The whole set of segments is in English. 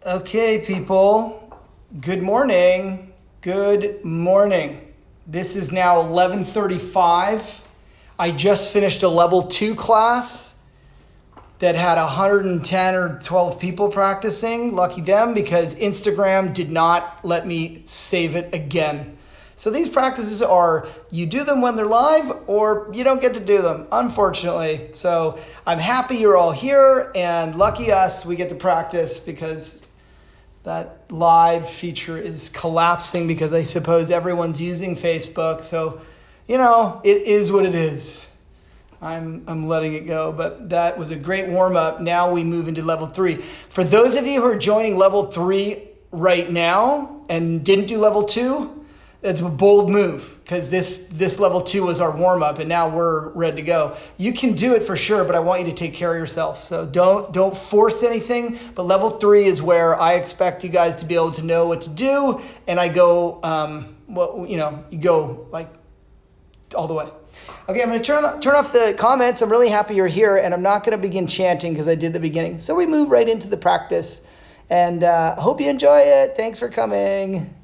Okay, people, good morning. Good morning. This is now 11:35. I just finished a level 2 class that had 110 or 12 people practicing. Lucky them, because Instagram did not let me save it again. So these practices are, you do them when they're live or you don't get to do them, unfortunately. So I'm happy you're all here, and lucky us, we get to practice because that live feature is collapsing because I suppose everyone's using Facebook. So, it is what it is. I'm letting it go, but that was a great warm-up. Now we move into level 3. For those of you who are joining level 3 right now and didn't do level 2, it's a bold move, because this level 2 was our warm-up and now we're ready to go. You can do it for sure, but I want you to take care of yourself. So don't force anything, but level 3 is where I expect you guys to be able to know what to do, and I go, you go like all the way. Okay, I'm going to turn off the comments. I'm really happy you're here, and I'm not going to begin chanting because I did the beginning. So we move right into the practice, and hope you enjoy it. Thanks for coming.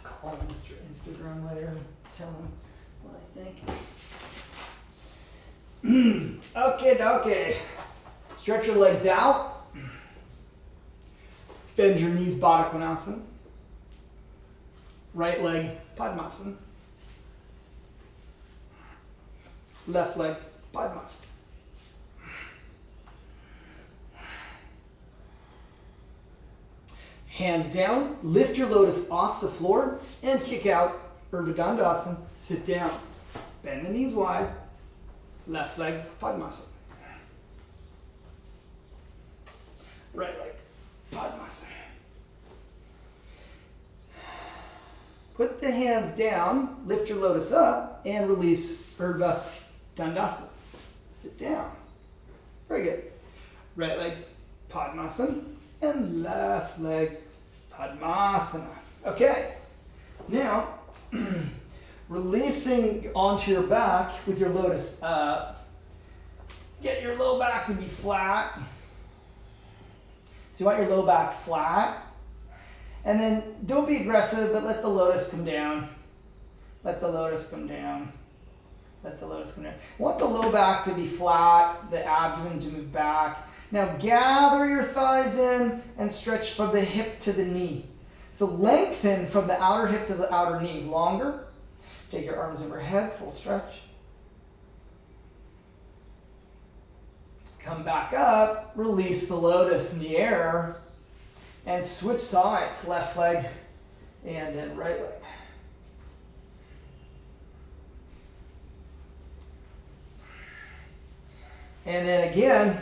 Call Mr. Instagram later. Tell him what I think. Okay. Stretch your legs out. Bend your knees, Baddha Konasana. Right leg, Padmasana. Left leg, Padmasana. Hands down, lift your lotus off the floor and kick out Urdhva Dandasana. Sit down. Bend the knees wide. Left leg, Padmasana. Right leg, Padmasana. Put the hands down, lift your lotus up, and release Urdhva Dandasana. Sit down. Very good. Right leg, Padmasana, and left leg, Padmasana. Okay. Now, releasing onto your back with your lotus up. Get your low back to be flat. So you want your low back flat. And then don't be aggressive, but let the lotus come down. Let the lotus come down. Let the lotus come down. You want the low back to be flat, the abdomen to move back. Now gather your thighs in and stretch from the hip to the knee. So lengthen from the outer hip to the outer knee. Longer. Take your arms overhead, full stretch. Come back up, release the lotus in the air. And switch sides, left leg and then right leg. And then again,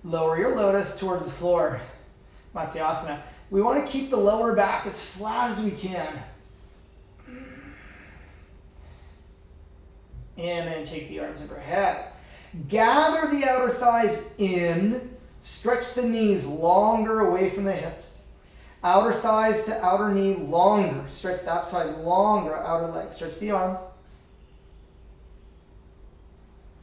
lower your lotus towards the floor, Matsyasana. We want to keep the lower back as flat as we can. And then take the arms overhead. Gather the outer thighs in. Stretch the knees longer away from the hips. Outer thighs to outer knee longer. Stretch that side longer, outer leg. Stretch the arms.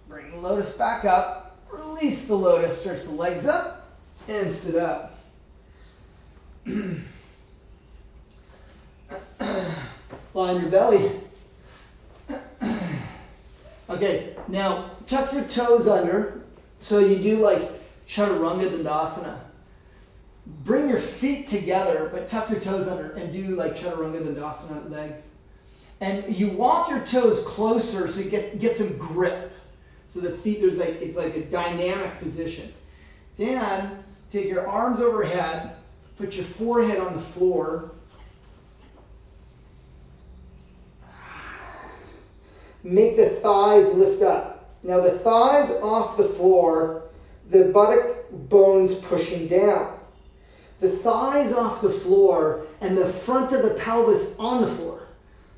Bring the lotus back up. Release the lotus. Stretch the legs up and sit up. Line your belly. Okay, now tuck your toes under. So you do like Chaturanga Dandasana. Bring your feet together, but tuck your toes under and do like Chaturanga Dandasana legs. And you walk your toes closer so you get some grip. So the feet, it's like a dynamic position. Then take your arms overhead, put your forehead on the floor. Make the thighs lift up. Now the thighs off the floor, the buttock bones pushing down. The thighs off the floor and the front of the pelvis on the floor.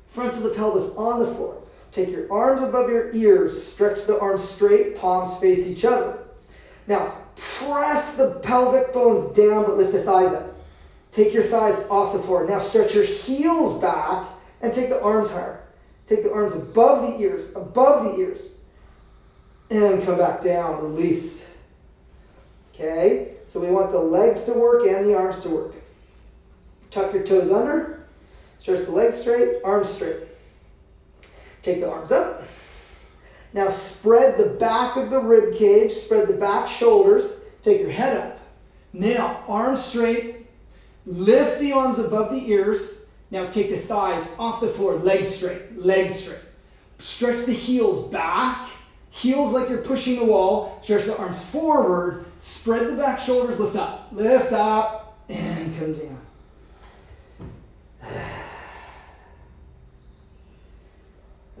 Front of the pelvis on the floor. Take your arms above your ears, stretch the arms straight, palms face each other. Now, press the pelvic bones down but lift the thighs up. Take your thighs off the floor. Now stretch your heels back and take the arms higher. Take the arms above the ears, and come back down, release. Okay, so we want the legs to work and the arms to work. Tuck your toes under, stretch the legs straight, arms straight. Take the arms up. Now spread the back of the rib cage, spread the back shoulders, take your head up. Now, arms straight, lift the arms above the ears. Now take the thighs off the floor, legs straight, legs straight. Stretch the heels back, heels like you're pushing the wall. Stretch the arms forward, spread the back shoulders, lift up, and come down.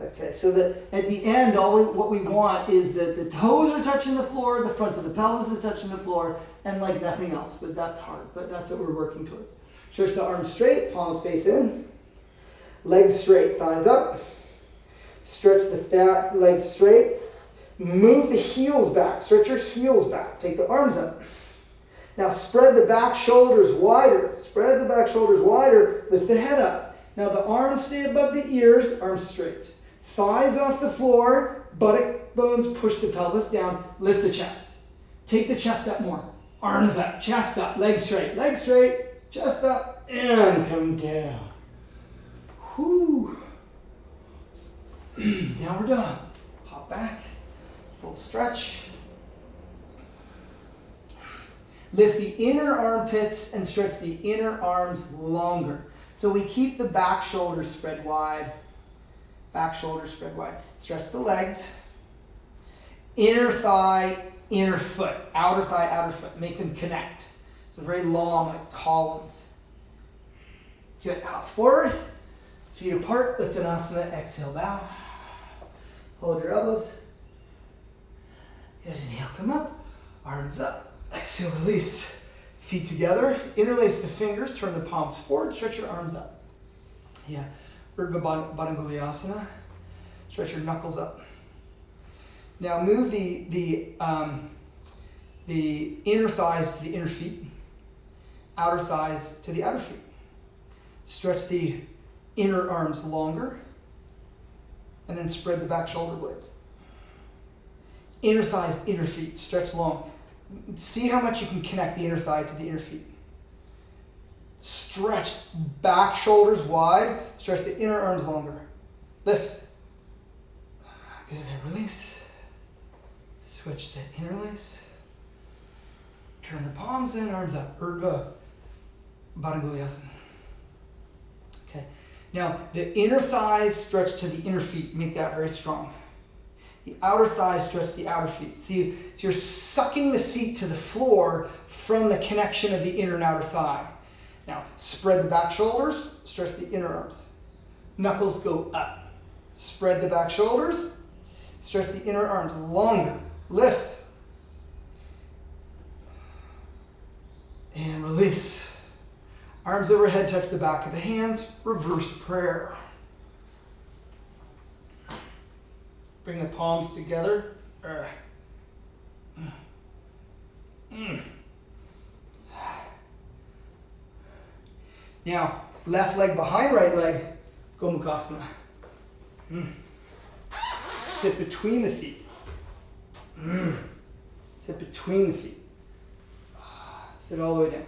Okay, so that at the end, what we want is that the toes are touching the floor, the front of the pelvis is touching the floor, and like nothing else. But that's hard, but that's what we're working towards. Stretch the arms straight, palms face in. Legs straight, thighs up. Stretch the legs straight. Move the heels back. Stretch your heels back. Take the arms up. Now spread the back shoulders wider. Spread the back shoulders wider. Lift the head up. Now the arms stay above the ears, arms straight. Thighs off the floor, buttock bones push the pelvis down, lift the chest. Take the chest up more. Arms up, chest up, legs straight, chest up, and come down. Whew. Downward dog. Hop back, full stretch. Lift the inner armpits and stretch the inner arms longer. So we keep the back shoulders spread wide. Back shoulders spread wide. Stretch the legs. Inner thigh, inner foot. Outer thigh, outer foot. Make them connect. So very long, like columns. Good. Hop forward. Feet apart. Uttanasana. Exhale, bow. Hold your elbows. Good. Inhale, come up. Arms up. Exhale, release. Feet together. Interlace the fingers. Turn the palms forward. Stretch your arms up. Yeah. Urdhva Badanguliasana. Stretch your knuckles up. Now move the inner thighs to the inner feet, outer thighs to the outer feet. Stretch the inner arms longer, and then spread the back shoulder blades. Inner thighs, inner feet, stretch long. See how much you can connect the inner thigh to the inner feet. Stretch back shoulders wide. Stretch the inner arms longer. Lift. Good, and release. Switch the interlace. Turn the palms in, arms up. Urdhva Badanguliasana. Okay. Now, the inner thighs stretch to the inner feet. Make that very strong. The outer thighs stretch the outer feet. See, so you're sucking the feet to the floor from the connection of the inner and outer thigh. Now, spread the back shoulders, stretch the inner arms. Knuckles go up. Spread the back shoulders, stretch the inner arms longer. Lift. And release. Arms overhead, touch the back of the hands. Reverse prayer. Bring the palms together. Now, left leg behind right leg, Gomukhasana. Sit between the feet. Sit between the feet. Sit all the way down.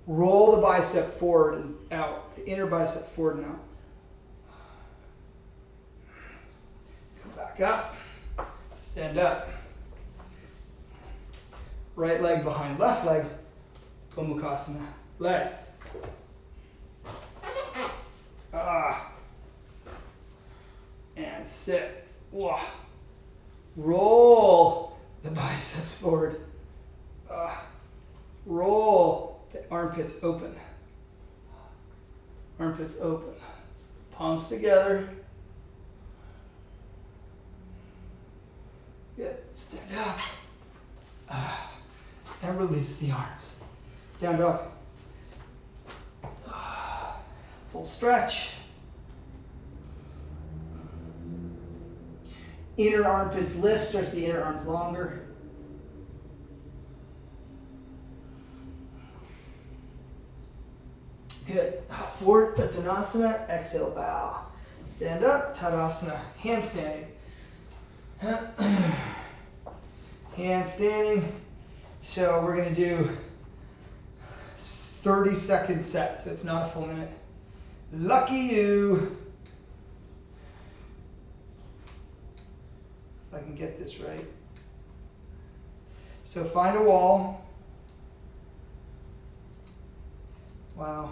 Roll the bicep forward and out. The inner bicep forward and out. Come back up. Stand up. Right leg behind left leg. Gomukhasana. Legs. And sit. Roll the biceps forward. Roll the armpits open. Armpits open. Palms together. Good. Stand up. And release the arms. Down dog. Full stretch. Inner armpits lift, stretch the inner arms longer. Good. Forward Uttanasana, exhale, bow. Stand up, Tadasana, handstanding. Handstanding. So we're going to do 30-second sets, so it's not a full minute. Lucky you. If I can get this right. So find a wall. Wow.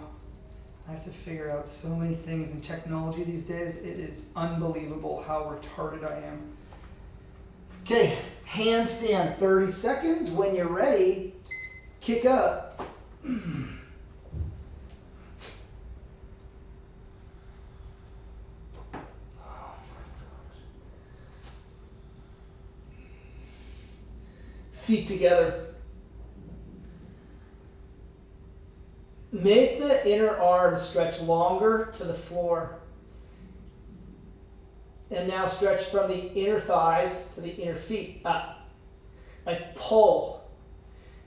I have to figure out so many things in technology these days. It is unbelievable how retarded I am. Okay, handstand 30 seconds. When you're ready, kick up. Feet together. Make the inner arm stretch longer to the floor. And now stretch from the inner thighs to the inner feet up. Like pull.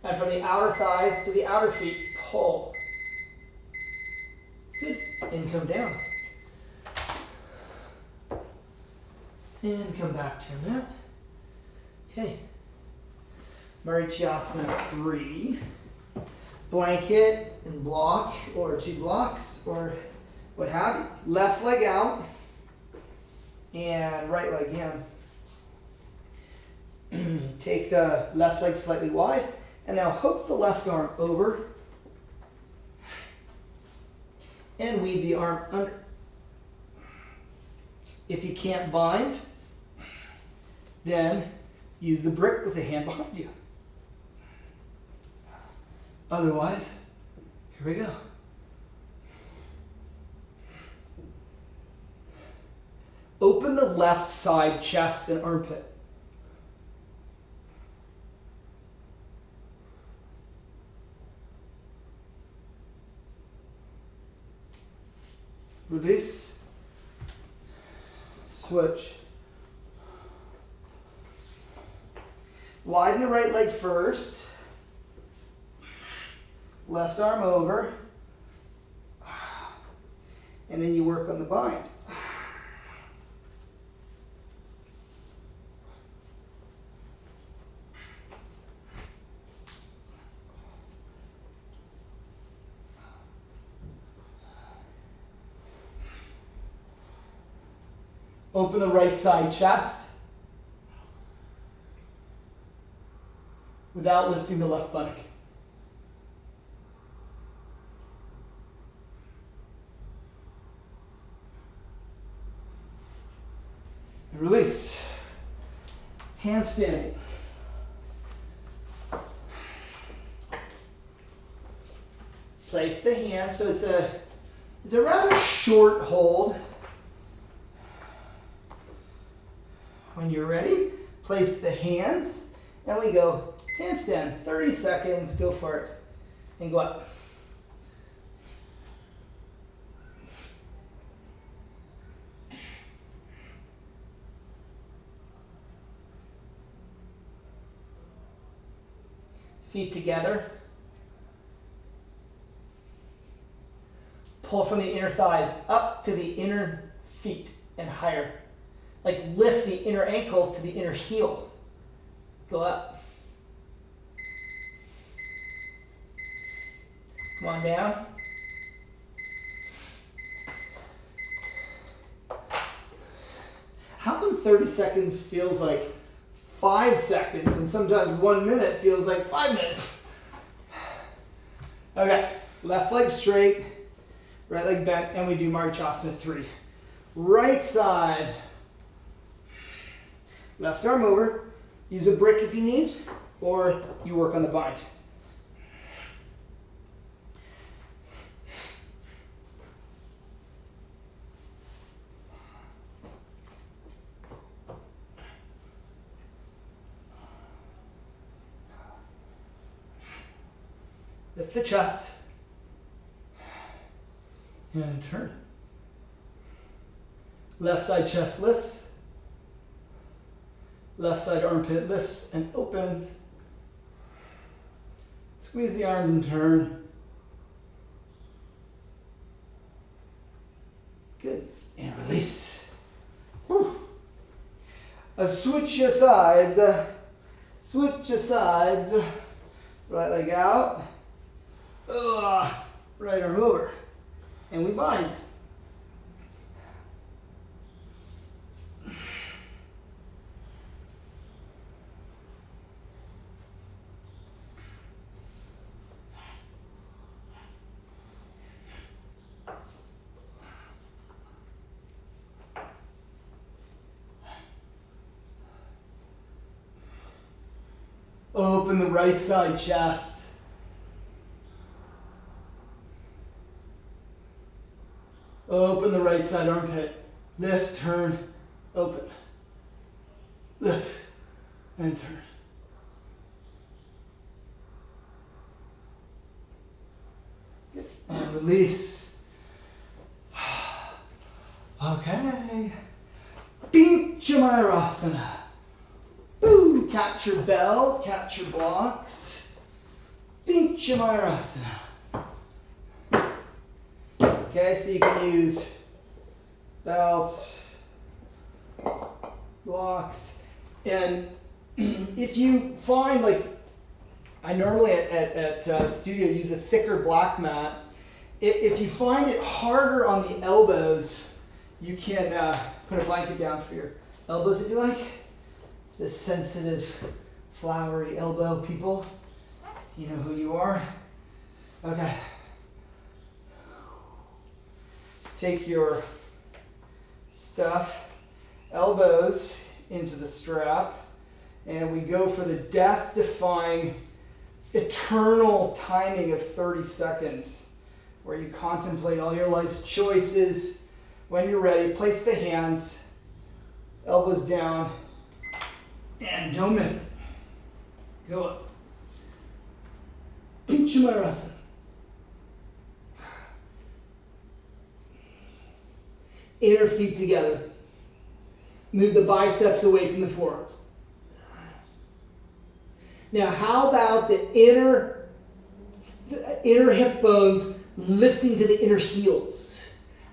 And from the outer thighs to the outer feet, pull. Good. And come down. And come back to your mat. Okay. Marichyasana 3. Blanket and block, or 2 blocks, or what have you. Left leg out, and right leg in. Take the left leg slightly wide, and now hook the left arm over, and weave the arm under. If you can't bind, then use the brick with the hand behind you. Otherwise, here we go. Open the left side chest and armpit. Release. Switch. Widen the right leg first. Left arm over, and then you work on the bind. Open the right side chest without lifting the left buttock. Release. Handstanding. Place the hands, so it's a rather short hold. When you're ready, place the hands, and we go handstand. 30 seconds, go for it, and go up. Feet together. Pull from the inner thighs up to the inner feet and higher. Like lift the inner ankle to the inner heel. Go up. Come on down. How come 30 seconds feels like 5 seconds, and sometimes 1 minute feels like 5 minutes? Okay, left leg straight, right leg bent, and we do Marichyasana 3. Right side, left arm over, use a brick if you need, or you work on the bind. Lift the chest and turn. Left side chest lifts. Left side armpit lifts and opens. Squeeze the arms and turn. Good. And release. release. Whew. Switch your sides. Switch your sides. Right leg out. Right arm over. And we bind. Open the right side chest. Open the right side armpit. Lift, turn, open. Lift and turn. Good. And release. Okay. Pincha Mayurasana. Ooh, catch your belt, catch your blocks. Pincha Mayurasana. Okay, so you can use belt, blocks, and if you find, like, I normally at studio use a thicker black mat. If you find it harder on the elbows, you can put a blanket down for your elbows if you like. The sensitive, flowery elbow people, you know who you are. Okay. Take your stuff, elbows into the strap, and we go for the death-defying, eternal timing of 30 seconds, where you contemplate all your life's choices. When you're ready, place the hands, elbows down, and don't miss it. Go up. Pincha Mayurasana. Inner feet together. Move the biceps away from the forearms. Now, how about the inner hip bones lifting to the inner heels?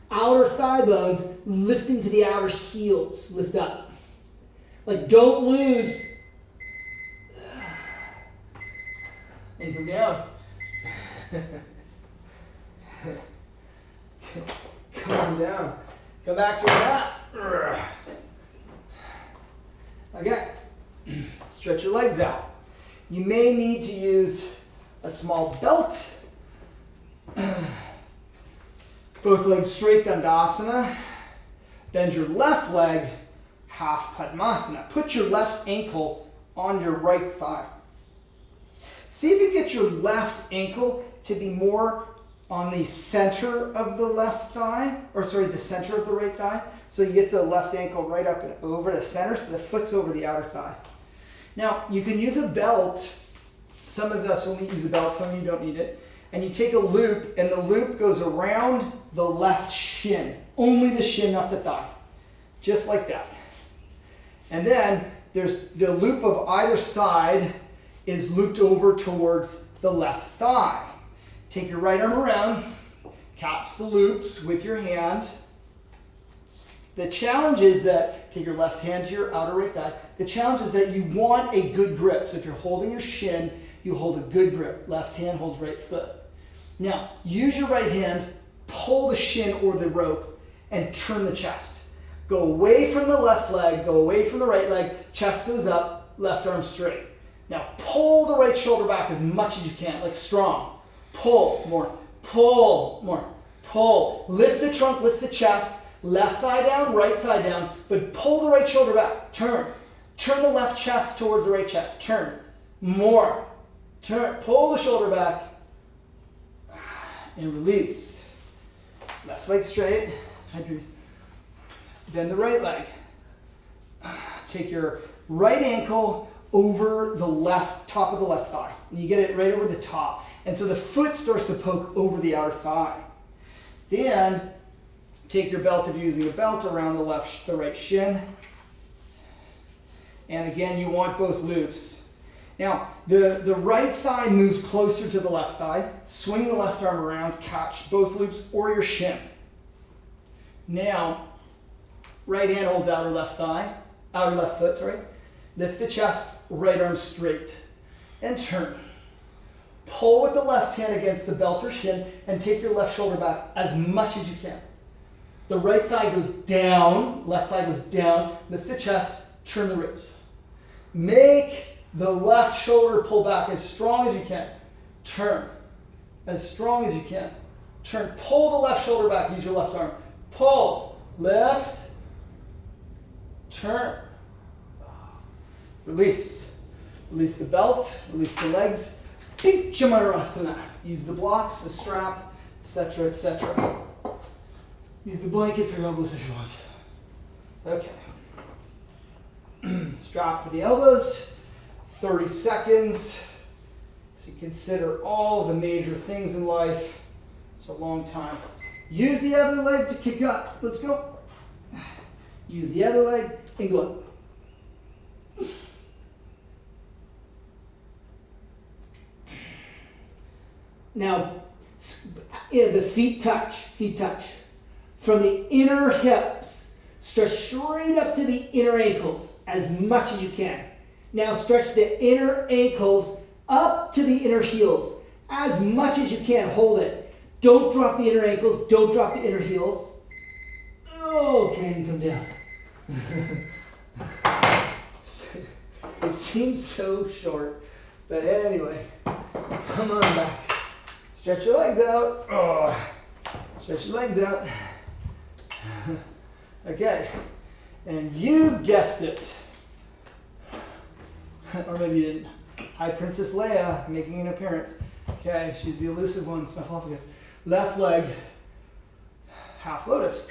Outer thigh bones lifting to the outer heels. Lift up. Like, don't lose. And come down. Come down. Come back to that. Again, stretch your legs out. You may need to use a small belt. Both legs straight, Dandasana. Bend your left leg, half Padmasana. Put your left ankle on your right thigh. See if you get your left ankle to be more on the center of the left thigh, or sorry, the center of the right thigh. So you get the left ankle right up and over the center, so the foot's over the outer thigh. Now, you can use a belt. Some of us will use a belt, some of you don't need it. And you take a loop, and the loop goes around the left shin. Only the shin, not the thigh. Just like that. And then there's the loop of either side is looped over towards the left thigh. Take your right arm around, catch the loops with your hand. The challenge is that, take your left hand to your outer right thigh. The challenge is that you want a good grip. So if you're holding your shin, you hold a good grip. Left hand holds right foot. Now, use your right hand, pull the shin or the rope, and turn the chest. Go away from the left leg, go away from the right leg, chest goes up, left arm straight. Now, pull the right shoulder back as much as you can, like strong. Pull more, pull more, pull. Lift the trunk, lift the chest, left thigh down, right thigh down, but pull the right shoulder back. Turn. Turn the left chest towards the right chest. Turn. More. Turn. Pull the shoulder back. And release. Left leg straight. Bend the right leg. Take your right ankle over the left, top of the left thigh. And you get it right over the top. And so the foot starts to poke over the outer thigh. Then take your belt, if you're using a belt, around the right shin. And again, you want both loops. Now, the right thigh moves closer to the left thigh. Swing the left arm around, catch both loops or your shin. Now, Right hand holds outer left thigh, outer left foot, sorry. Lift the chest, right arm straight, and turn. Pull with the left hand against the belt or shin and take your left shoulder back as much as you can. The right thigh goes down, left thigh goes down, lift the chest, turn the ribs. Make the left shoulder pull back as strong as you can. Turn. As strong as you can. Turn. Pull the left shoulder back, use your left arm. Pull. Lift. Turn. Release. Release the belt, release the legs. Pinchamarasana. Use the blocks, the strap, etc., etc. Use the blanket for your elbows if you want. Okay. Strap for the elbows. 30 seconds. So you consider all the major things in life. It's a long time. Use the other leg to kick up. Let's go. Use the other leg and go up. Now, the feet touch, From the inner hips, stretch straight up to the inner ankles as much as you can. Now stretch the inner ankles up to the inner heels as much as you can. Hold it. Don't drop the inner ankles, don't drop the inner heels. Okay, and come down. It seems so short, but anyway, come on back. Stretch your legs out. Oh. Stretch your legs out. Okay, and you guessed it. Or maybe you didn't. Hi, Princess Leia making an appearance. Okay, she's the elusive one, Snuffleupagus. Left leg, half lotus.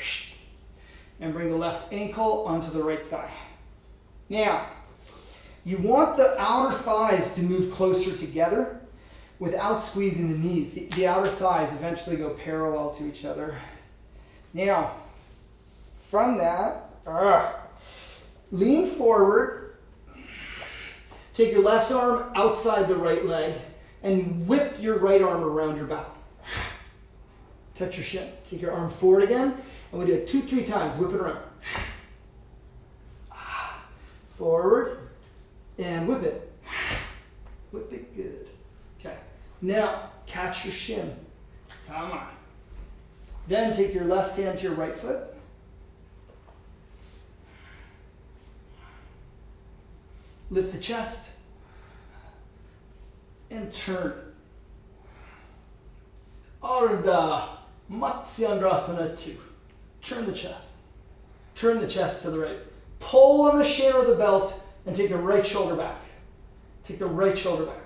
And bring the left ankle onto the right thigh. Now, you want the outer thighs to move closer together without squeezing the knees. The outer thighs eventually go parallel to each other. Now, from that, lean forward. Take your left arm outside the right leg and whip your right arm around your back. Touch your shin. Take your arm forward again, and we do it 2-3 times. Whip it around. Forward, and whip it. Whip it good. Okay. Now, catch your shin. Come on. Then take your left hand to your right foot. Lift the chest. And turn. Ardha Matsyendrasana 2. Turn the chest. Turn the chest to the right. Pull on the shin or the belt and take the right shoulder back. Take the right shoulder back.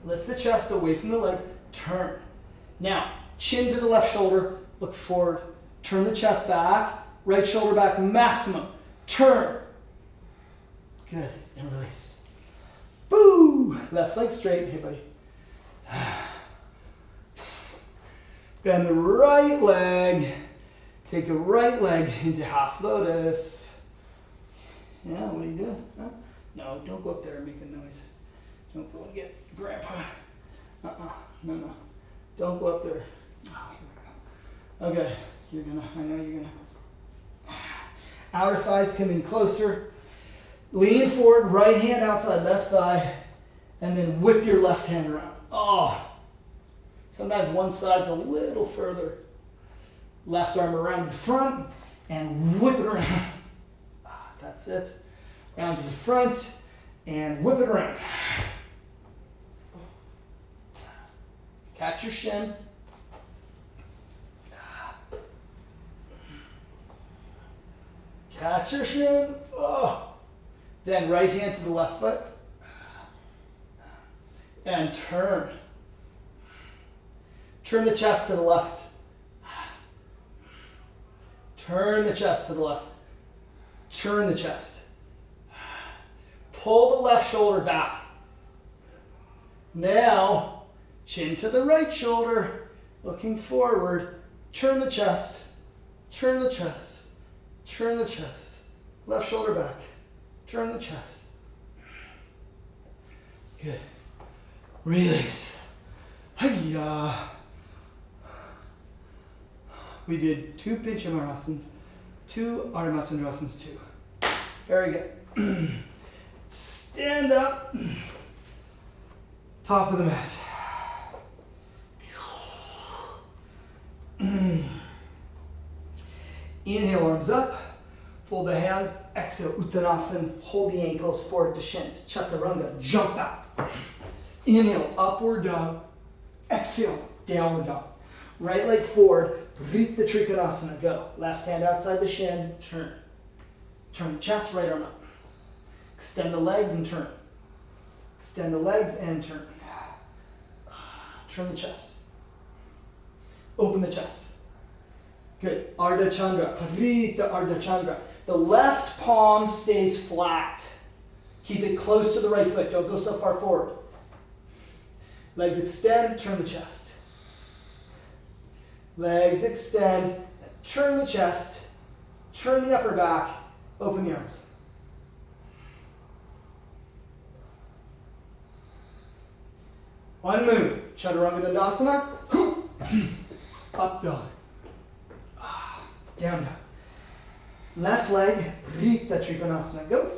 Lift the chest away from the legs. Turn. Now, chin to the left shoulder. Look forward. Turn the chest back. Right shoulder back maximum. Turn. Good. And release. Boo! Left leg straight. Hey, buddy. Bend the right leg. Take the right leg into half lotus. Yeah, what are you doing? Huh? No, don't go up there and make a noise. Don't go and get Grandpa. No. Don't go up there. Oh, here we go. Okay, I know you're gonna. Outer thighs come in closer. Lean forward, right hand outside left thigh, and then whip your left hand around. Oh, sometimes one side's a little further. Left arm around the front and whip it around. That's it. Round to the front and whip it around. Catch your shin. Catch your shin. Oh. Then right hand to the left foot. And turn. Turn the chest to the left. Turn the chest to the left. Turn the chest. Pull the left shoulder back. Now, chin to the right shoulder, looking forward. Turn the chest. Turn the chest. Turn the chest. Left shoulder back. Turn the chest. Good. Release. Hiya. We did 2 Pinchamarasans. 2, Ardha Matsyendrasana's 2. Very good. Stand up, top of the mat. Inhale, arms up, fold the hands, exhale, Uttanasana, hold the ankles forward to shins, Chaturanga, jump out. Inhale, upward dog, exhale, downward dog. Right leg forward, Vrita Trikonasana, go. Left hand outside the shin, turn. Turn the chest, right arm up. Extend the legs and turn. Extend the legs and turn. Turn the chest. Open the chest. Good. Ardha Chandra. Parita Ardha Chandra. The left palm stays flat. Keep it close to the right foot. Don't go so far forward. Legs extend. Turn the chest. Legs extend. Turn the chest. Turn the upper back. Open the arms. One move. Chaturanga Dandasana. Up dog. Down dog. Left leg, Vrita Trikonasana. Go.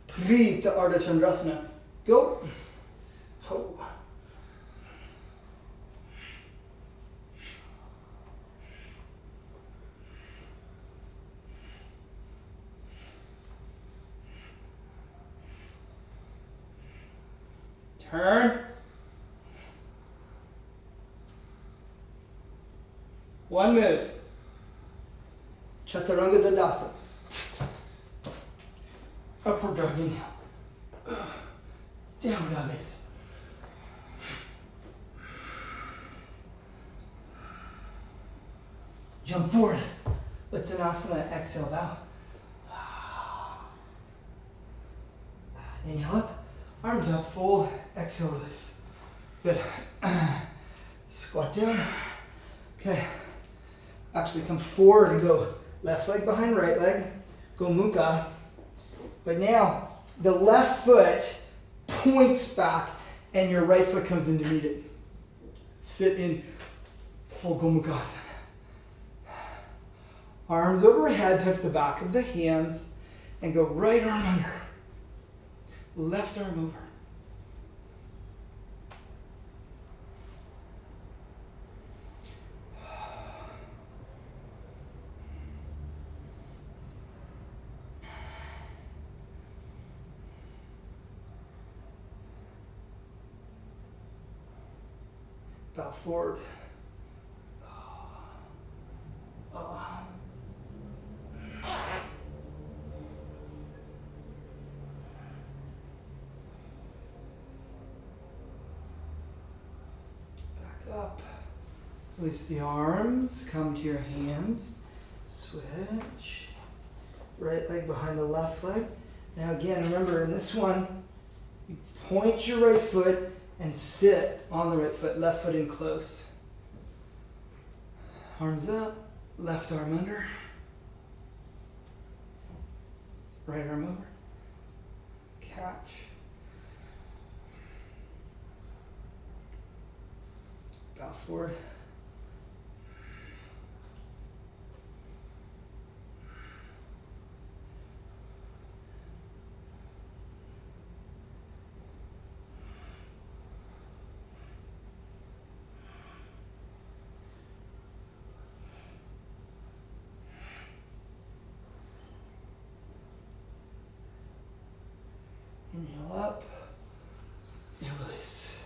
Vrita Ardha Chandrasana. Go. Ho. Turn. One move. Chaturanga Dandasana. Upward dog, inhale. Down dog, exhale. Jump forward. Uttanasana, exhale, bow. Inhale up. Arms up, fold, exhale, release. Good. Squat down. Okay. Actually come forward and go left leg behind right leg. Go mukha. But now the left foot points back and your right foot comes in to meet it. Sit in full Gomukhasana. Arms overhead, touch the back of the hands and go right arm under. Left arm over. Bow forward. Up. Release the arms, come to your hands, switch. Right leg behind the left leg. Now again, remember in this one, you point your right foot and sit on the right foot, left foot in close. Arms up, left arm under. Right arm over. Catch. Bow forward. Inhale up and release.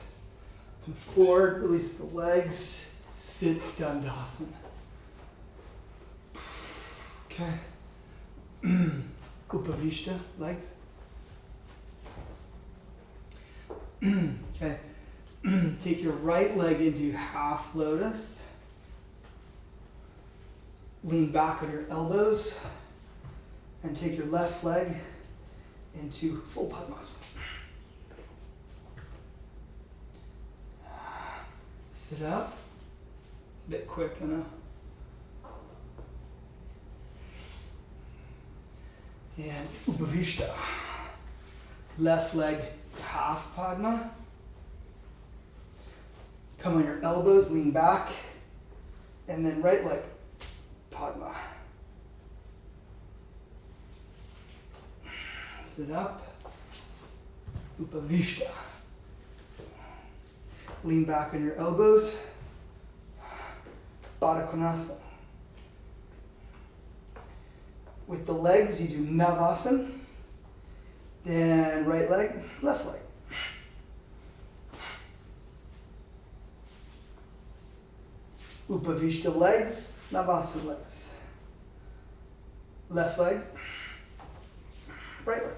Come forward, release the legs, sit Dandasana. Okay. Upavishta, legs. Okay. Take your right leg into half lotus. Lean back on your elbows and take your left leg into full Padmasana. Sit up. It's a bit quick, And Upavishta. Left leg half Padma. Come on your elbows, lean back. And then right leg Padma. Sit up. Upavishta. Lean back on your elbows. Baddha Konasana. With the legs, you do Navasana. Then right leg, left leg. Upavishta legs, Navasana legs. Left leg, right leg.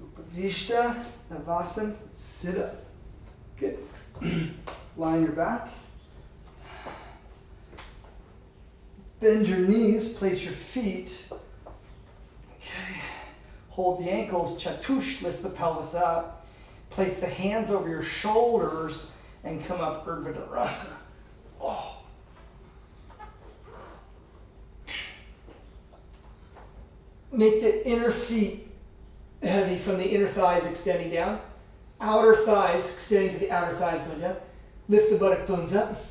Upavishta, Navasana, sit up. Good. Lie on your back. Bend your knees, place your feet. Okay. Hold the ankles, chatush, lift the pelvis up. Place the hands over your shoulders and come up Urdhva Dhanurasana. Oh. Make the inner feet heavy from the inner thighs extending down. Outer thighs extending to the outer thighs going down. Lift the buttock bones up.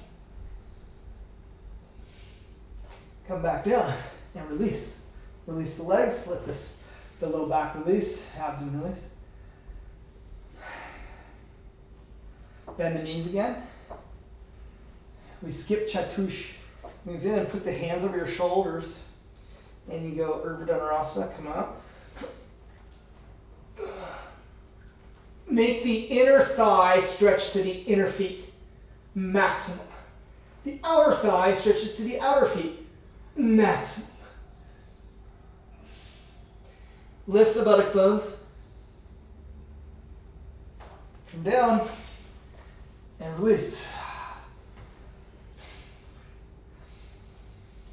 Come back down and release. Release the legs, let the low back release, abdomen release. Bend the knees again. We skip chatush. Move in and put the hands over your shoulders. And you go Urdhva Dhanurasana, come up. Make the inner thigh stretch to the inner feet, maximum. The outer thigh stretches to the outer feet, maximum. Lift the buttock bones. Come down and release.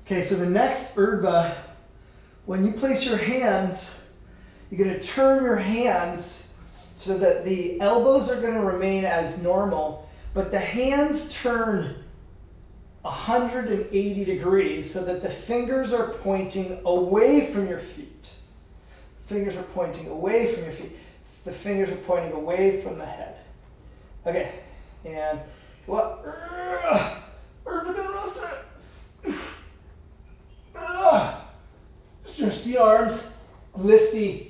Okay, so the next Urdhva, when you place your hands, you're going to turn your hands so that the elbows are going to remain as normal, but the hands turn 180 degrees so that the fingers are pointing away from your feet. Fingers are pointing away from your feet. The fingers are pointing away from the head. Okay, and go up. Urdhva Dhanurasana. Stretch the arms, lift the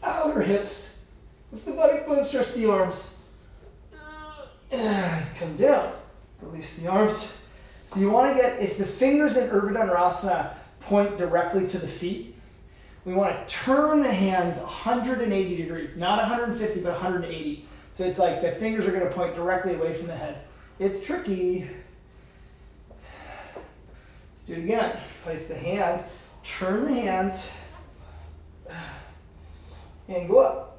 outer hips, lift the buttock bones, stretch the arms. Come down, release the arms. So you want to get, if the fingers in Urdhva Dhanurasana point directly to the feet, we want to turn the hands 180 degrees, not 150, but 180. So it's like the fingers are going to point directly away from the head. It's tricky. Let's do it again. Place the hands, turn the hands, and go up.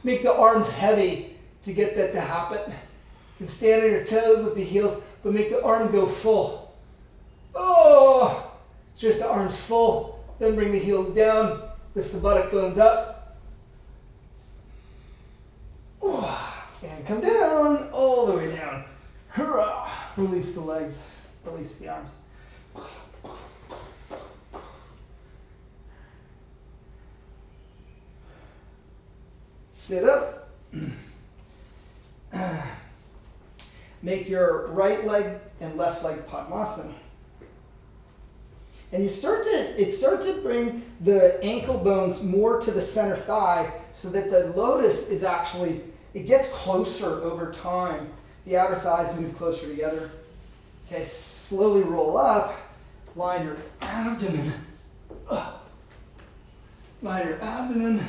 Make the arms heavy to get that to happen. You can stand on your toes with the heels, but make the arm go full. Oh, just the arms full. Then bring the heels down, lift the buttock bones up. And come down, all the way down. Hurrah. Release the legs, release the arms. Sit up. Make your right leg and left leg Padmasana. And it starts to bring the ankle bones more to the center thigh so that the lotus is actually, it gets closer over time. The outer thighs move closer together. Okay, slowly roll up. Line your abdomen. Line your abdomen.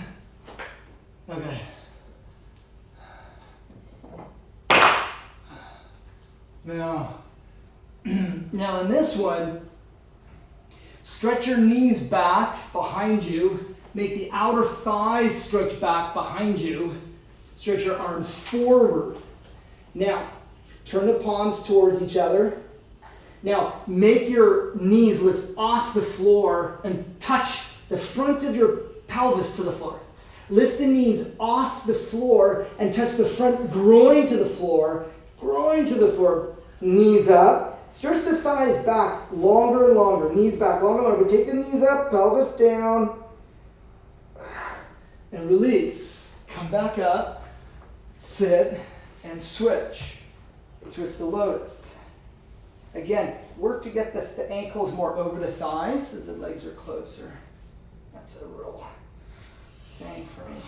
Okay. Now in this one, stretch your knees back behind you. Make the outer thighs stretch back behind you. Stretch your arms forward. Now, turn the palms towards each other. Now, make your knees lift off the floor and touch the front of your pelvis to the floor. Lift the knees off the floor and touch the front groin to the floor. Groin to the floor. Knees up. Stretch the thighs back longer and longer. Knees back longer and longer. Take the knees up, pelvis down. And release. Come back up. Sit and switch. Switch the lotus. Again, work to get the ankles more over the thighs so the legs are closer. That's a real thing for me.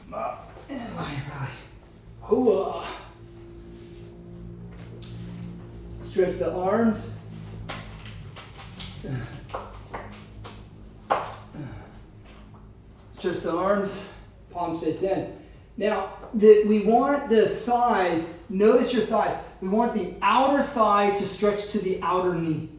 Come up and lie your belly. Hooah. Stretch the arms. Stretch the arms. Palms face in. Now, we want the thighs, notice your thighs. We want the outer thigh to stretch to the outer knee.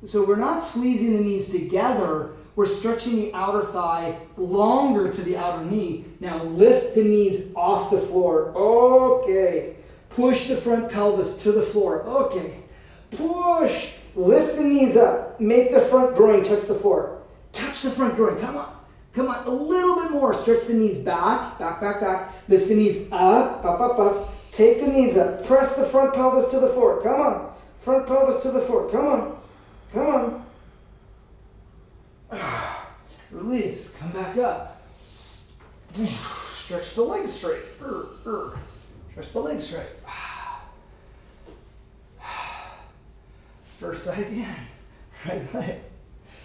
So we're not squeezing the knees together. We're stretching the outer thigh longer to the outer knee. Now lift the knees off the floor. Okay. Push the front pelvis to the floor. Okay. Push. Lift the knees up. Make the front groin touch the floor. Touch the front groin. Come on. Come on. A little bit more. Stretch the knees back. Back, back, back. Lift the knees up. Up, up, up. Take the knees up. Press the front pelvis to the floor. Come on. Front pelvis to the floor. Come on. Come on. Release. Come back up. Stretch the legs straight. Stretch the legs straight. First side again. Right leg.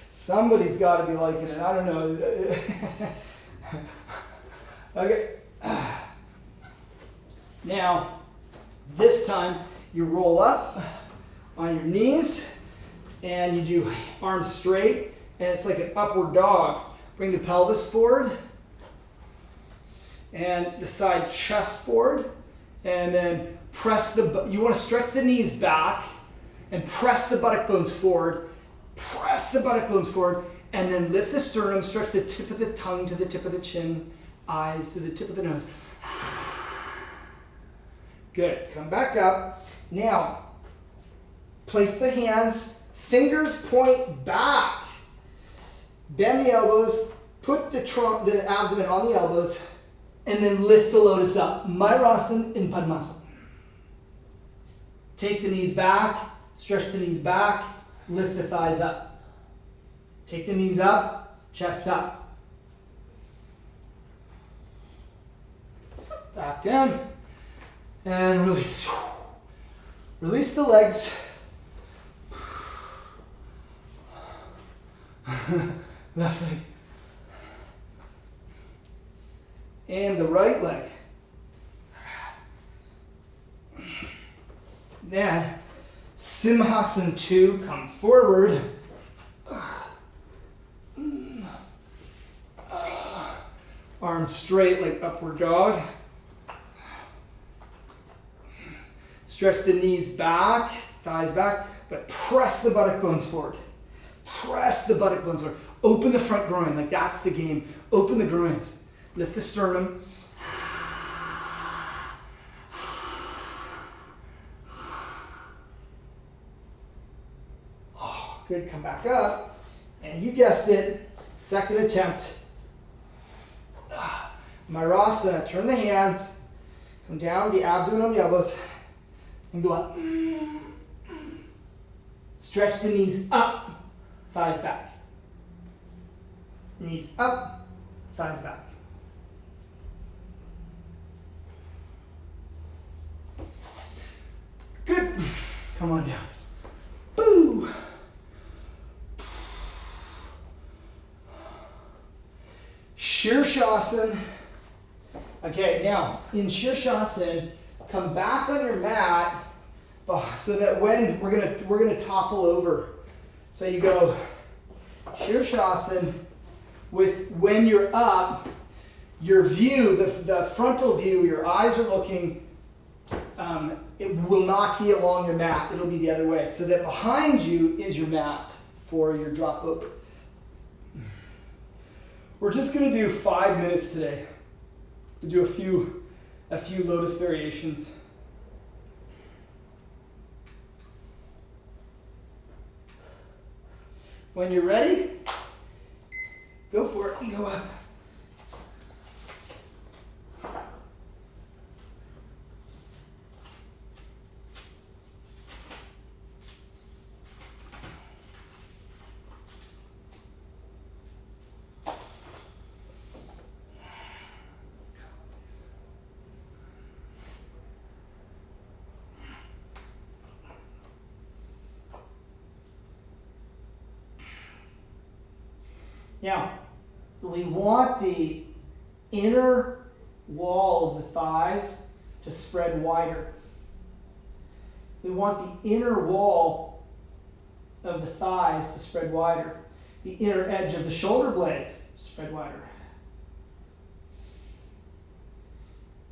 Somebody's got to be liking it. I don't know. Okay. Now, this time you roll up on your knees and you do arms straight. And it's like an upward dog. Bring the pelvis forward and the side chest forward. And then press you want to stretch the knees back and press the buttock bones forward. Press the buttock bones forward and then lift the sternum, stretch the tip of the tongue to the tip of the chin, eyes to the tip of the nose. Good. Come back up. Now, place the hands, fingers point back. Bend the elbows, put the abdomen on the elbows, and then lift the lotus up. Mayurasana in Padmasana. Take the knees back, stretch the knees back, lift the thighs up. Take the knees up, chest up. Back down, and release. Release the legs. Left leg. And the right leg. Then, Simhasana 2, come forward. Arms straight like upward dog. Stretch the knees back, thighs back, but press the buttock bones forward. Press the buttock bones forward. Open the front groin, like that's the game. Open the groins. Lift the sternum. Oh, good, come back up. And you guessed it, second attempt. Mayurasana, turn the hands, come down, the abdomen on the elbows, and go up. Stretch the knees up, thighs back. Knees up, thighs back. Good. Come on down. Boo. Shirshasana. Okay, now in Shirshasana, come back on your mat so that when we're gonna topple over. So you go Shirshasana. With when you're up, your view, the frontal view, your eyes are looking, it will not be along your mat, it'll be the other way. So that behind you is your mat for your drop over. We're just gonna do 5 minutes today. We'll do a few lotus variations. When you're ready, go for it and go up. Now, we want the inner wall of the thighs to spread wider. We want the inner wall of the thighs to spread wider. The inner edge of the shoulder blades to spread wider.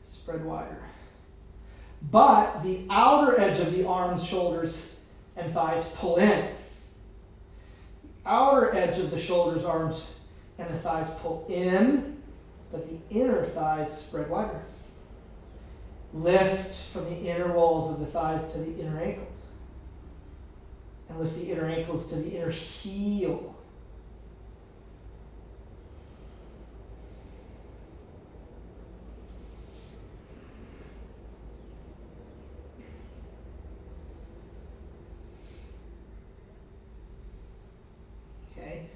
Spread wider. But the outer edge of the arms, shoulders, and thighs pull in. The outer edge of the shoulders, arms, and the thighs pull in, but the inner thighs spread wider. Lift from the inner walls of the thighs to the inner ankles. And lift the inner ankles to the inner heel. Okay.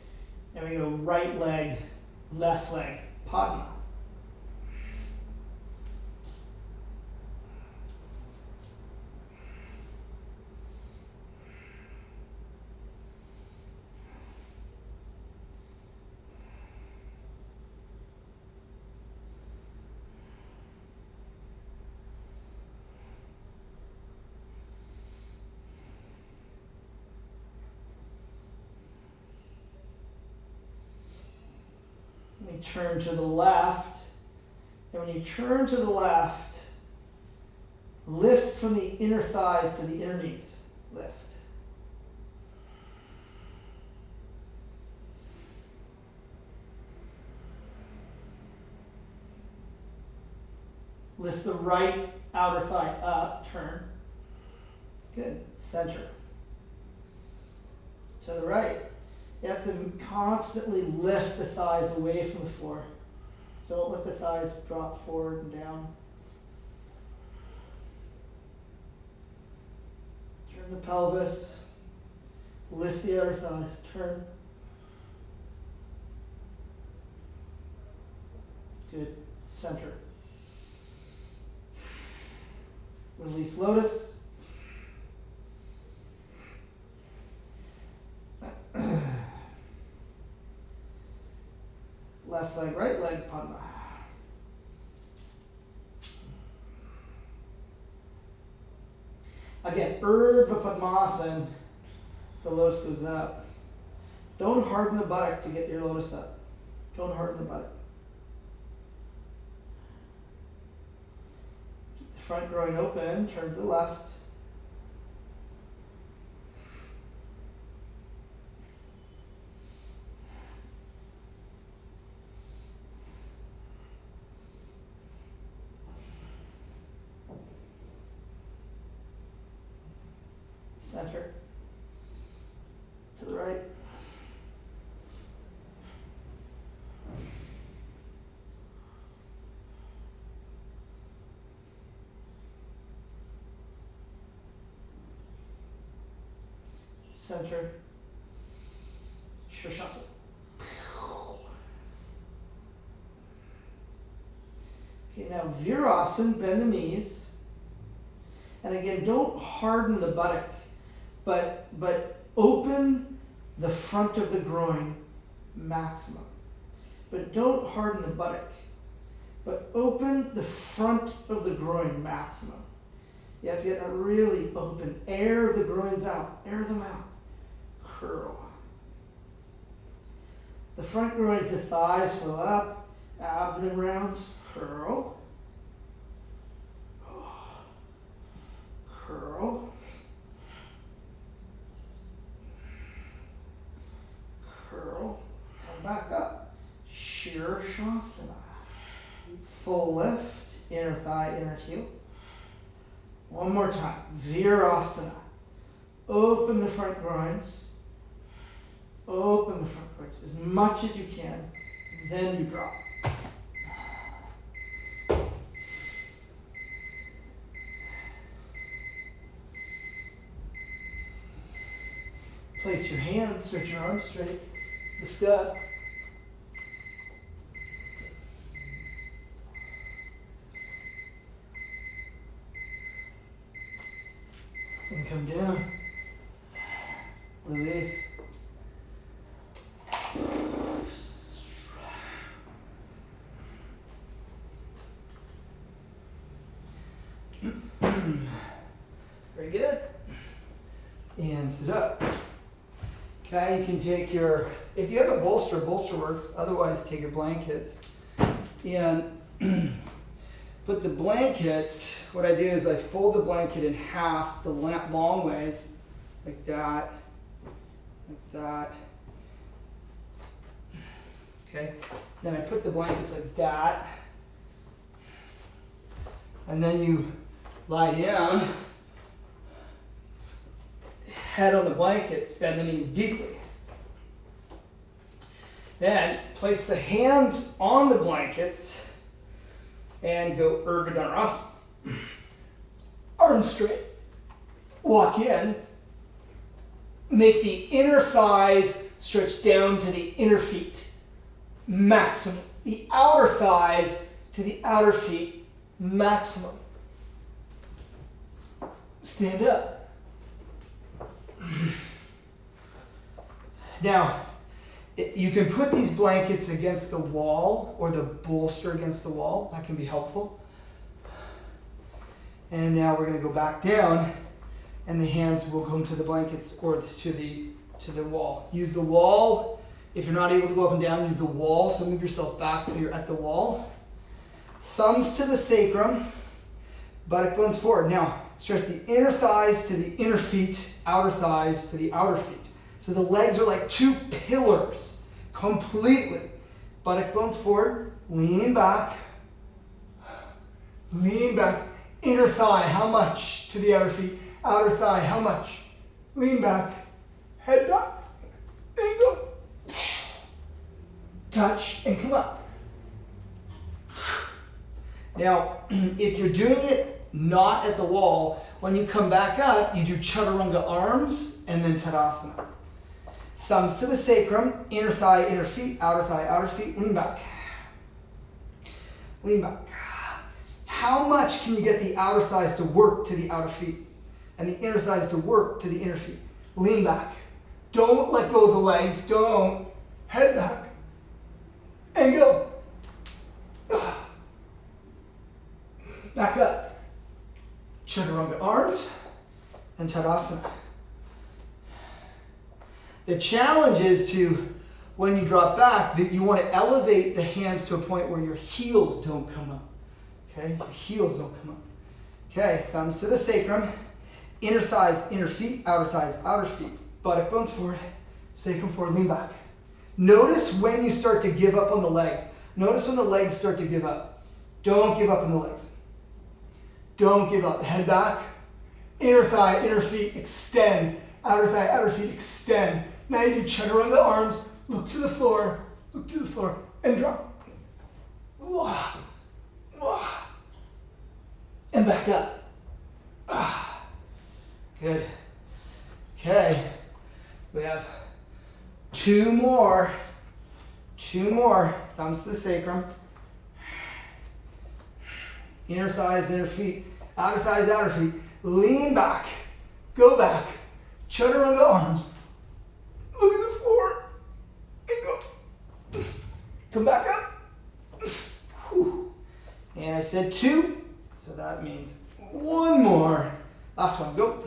Now we go right leg, left leg, Padma. Let me turn to the left. And when you turn to the left, lift from the inner thighs to the inner knees. Lift. Lift the right outer thigh up, turn. Good. Center. To the right. You have to constantly lift the thighs away from the floor. Don't let the thighs drop forward and down. Turn the pelvis. Lift the outer thighs. Turn. Good. Center. Release lotus. Left leg, right leg, Padma. Again, Urdhva Padmasana, the lotus goes up. Don't harden the buttock to get your lotus up. Don't harden the buttock. Keep the front groin open, turn to the left. Center. To the right. Center. Shirshasana. Okay, now Virasana, bend the knees. And again, don't harden the buttock. But open the front of the groin maximum. But don't harden the buttock. But open the front of the groin maximum. You have to get that really open. Air the groins out. Air them out. Curl. The front groin, the thighs fill up. Abdomen rounds. Curl. Curl. Curl, come back up, Shirshasana. Full lift, inner thigh, inner heel. One more time, Virasana. Open the front groins. Open the front groins as much as you can, then you drop. Place your hands, stretch your arms straight. Lift up. And come down. Release. Very good. And sit up. Okay, you can take your, if you have a bolster works. Otherwise, take your blankets. And put the blankets, what I do is I fold the blanket in half the long ways, like that, like that. Okay, then I put the blankets like that. And then you lie down, head on the blankets, bend the knees deeply. Then place the hands on the blankets and go Urdhva Dhanurasana. Arms straight. Walk in. Make the inner thighs stretch down to the inner feet. Maximum. The outer thighs to the outer feet. Maximum. Stand up. Now, you can put these blankets against the wall or the bolster against the wall. That can be helpful. And now we're going to go back down, and the hands will come to the blankets or to the wall. Use the wall. If you're not able to go up and down, use the wall. So move yourself back till you're at the wall. Thumbs to the sacrum, buttock bones forward. Now, stretch the inner thighs to the inner feet, outer thighs to the outer feet. So the legs are like two pillars, completely. Buttock bones forward, lean back, inner thigh, how much to the outer feet? Outer thigh, how much? Lean back, head back, and go. Touch and come up. Now, if you're doing it not at the wall, when you come back up, you do chaturanga arms and then tadasana. Thumbs to the sacrum, inner thigh, inner feet, outer feet, lean back. Lean back. How much can you get the outer thighs to work to the outer feet and the inner thighs to work to the inner feet? Lean back. Don't let go of the legs. Don't. Head back. And go. Back up. Chaturanga arms and Tadasana. The challenge is to, when you drop back, that you want to elevate the hands to a point where your heels don't come up. Okay? Your heels don't come up. Okay, thumbs to the sacrum. Inner thighs, inner feet, outer feet. Buttock bones forward, sacrum forward, lean back. Notice when you start to give up on the legs. Notice when the legs start to give up. Don't give up on the legs. Don't give up. Head back. Inner thigh, inner feet, extend. Outer thigh, outer feet, extend. Now you do chaturanga arms. Look to the floor, and drop. And back up. Good. Okay. We have two more. Thumbs to the sacrum. Inner thighs, inner feet. Outer thighs, outer feet. Lean back. Go back. Chaturanga arms. Look at the floor. And go. Come back up. Whew. And I said two. So that means one more. Last one. Go.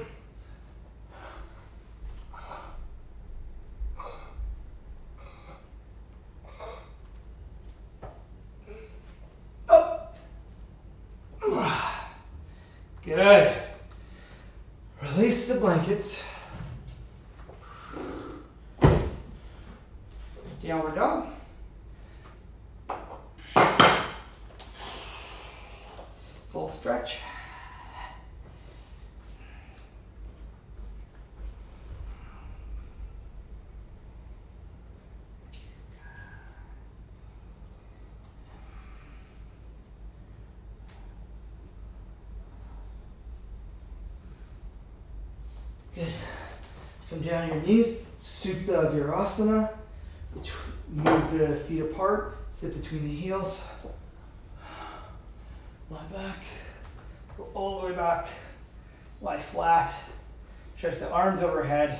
Good. Release the blankets. Downward dog. Full stretch. Good. Come down on your knees, Supta Virasana. Move the feet apart, sit between the heels. Lie back, go all the way back. Lie flat, stretch the arms overhead.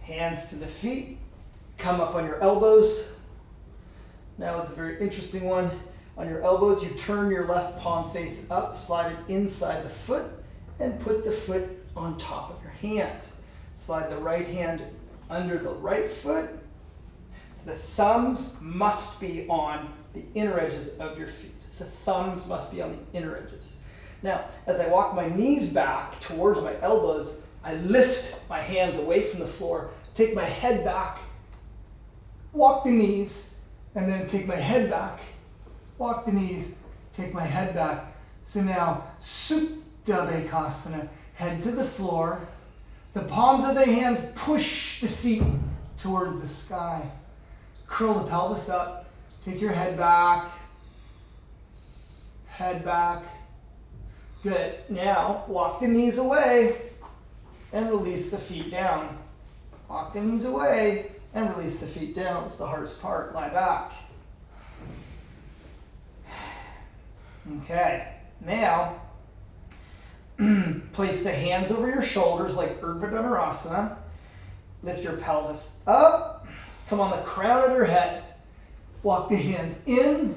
Hands to the feet. Come up on your elbows. Now is a very interesting one. On your elbows, you turn your left palm face up, slide it inside the foot, and put the foot on top of your hand. Slide the right hand under the right foot. So the thumbs must be on the inner edges of your feet. The thumbs must be on the inner edges. Now, as I walk my knees back towards my elbows, I lift my hands away from the floor, take my head back, walk the knees, and then take my head back, walk the knees, take my head back. So now, Supta Bekasana, head to the floor. The palms of the hands push the feet towards the sky. Curl the pelvis up, take your head back, head back. Good. Now, walk the knees away and release the feet down. Walk the knees away and release the feet down. It's the hardest part. Lie back. Okay. Now, place the hands over your shoulders like Urdhva Dhanurasana. Lift your pelvis up. Come on the crown of your head. Walk the hands in.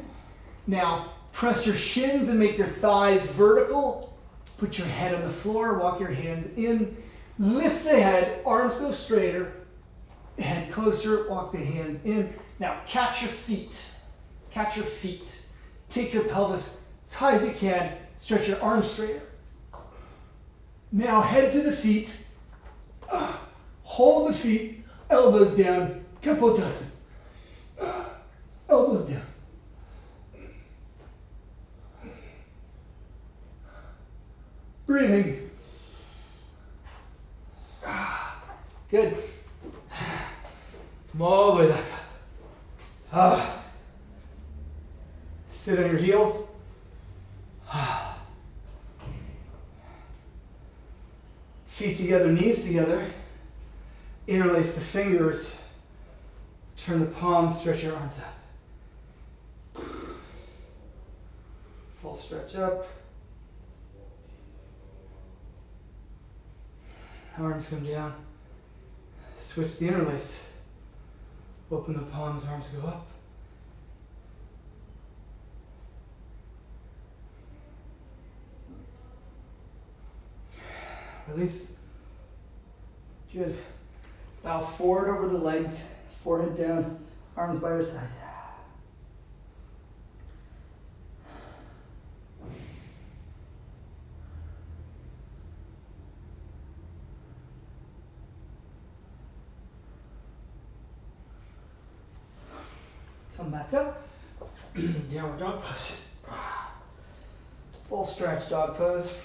Now, press your shins and make your thighs vertical. Put your head on the floor. Walk your hands in. Lift the head. Arms go straighter. Head closer. Walk the hands in. Now, catch your feet. Catch your feet. Take your pelvis as high as you can. Stretch your arms straighter. Now, head to the feet. Hold the feet. Elbows down. Kapotasana. Elbows down. Breathing. Good. Come all the way back up. Sit on your heels. Feet together, knees together. Interlace the fingers. Turn the palms, stretch your arms out. Full stretch up. Arms come down. Switch the interlace. Open the palms, arms go up. Release. Good. Bow forward over the legs, forehead down, arms by your side. Come back up. Downward dog pose. Full stretch dog pose.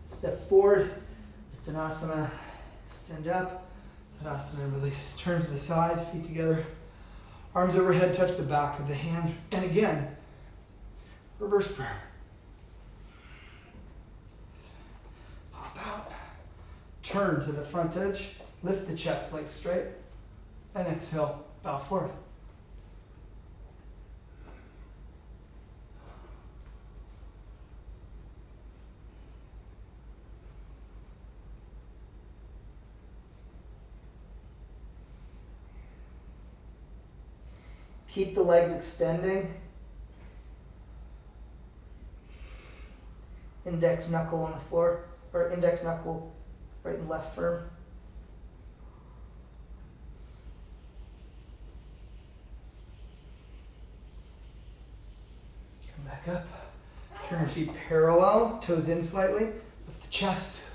Step forward, Uttanasana, stand up, Tadasana, release. Turn to the side, feet together. Arms overhead, touch the back of the hands. And again, reverse prayer. Hop out. Turn to the front edge. Lift the chest, legs straight. And exhale, bow forward. Keep the legs extending. Index knuckle on the floor, or index knuckle right and left firm. Come back up. Turn your feet parallel, toes in slightly. Lift the chest.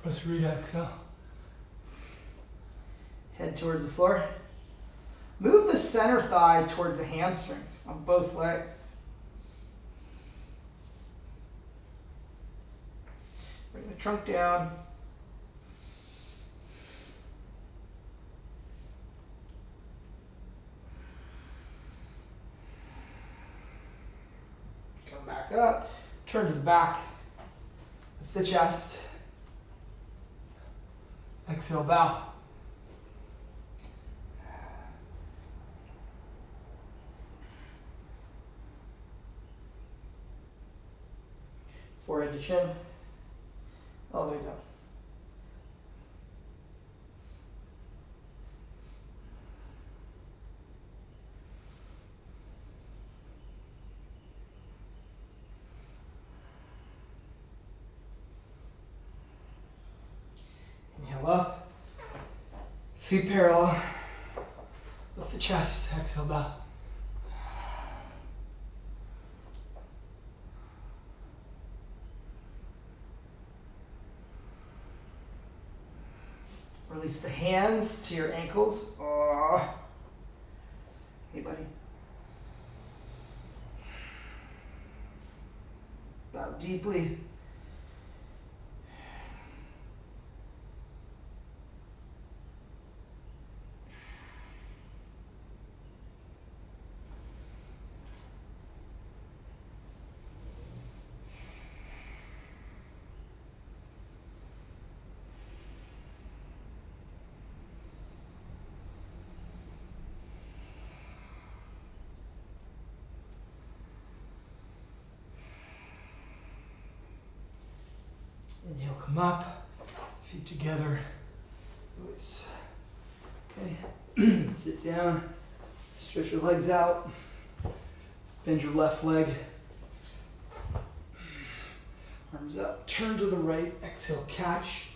Press read, exhale. Head towards the floor. Move the center thigh towards the hamstrings on both legs. Bring the trunk down. Come back up. Turn to the back. Lift the chest. Exhale, bow. Forehead to chin. All the way down. Inhale up. Feet parallel. Lift the chest. Exhale, bow. Release the hands to your ankles. Hey, buddy. Bow deeply. Inhale, come up, feet together, release. Okay, sit down, stretch your legs out, bend your left leg, arms up, turn to the right, exhale, catch,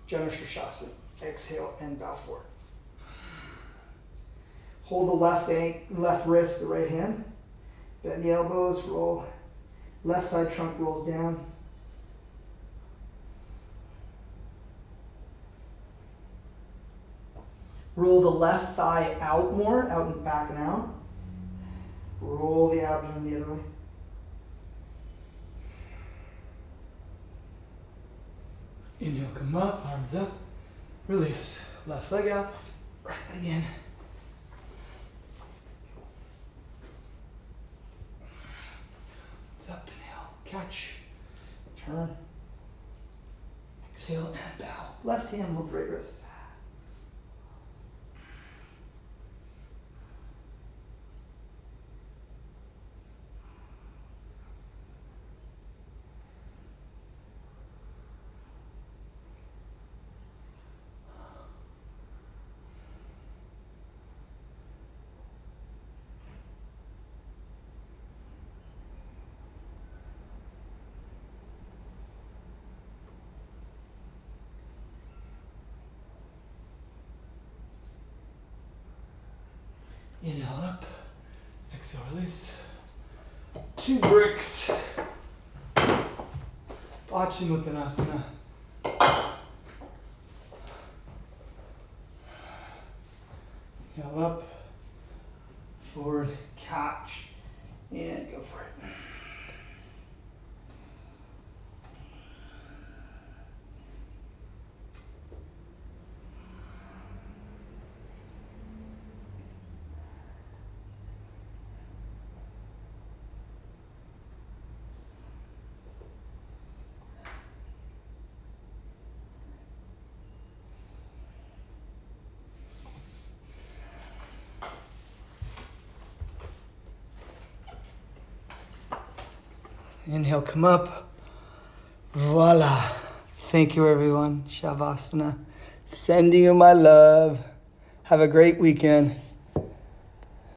Janushirshasana, exhale and bow forward. Hold the left wrist, the right hand, bend the elbows, roll, left side trunk rolls down. Roll the left thigh out more, out and back and out. Roll the abdomen the other way. Inhale, come up, arms up. Release. Left leg out, right leg in. Arms up, inhale, catch, turn. Exhale and bow. Left hand holds right wrist. Inhale up, exhale release. 2 bricks. Paschimottanasana. Inhale up, forward, catch, and go for it. Inhale, come up. Voila. Thank you, everyone. Shavasana. Sending you my love. Have a great weekend.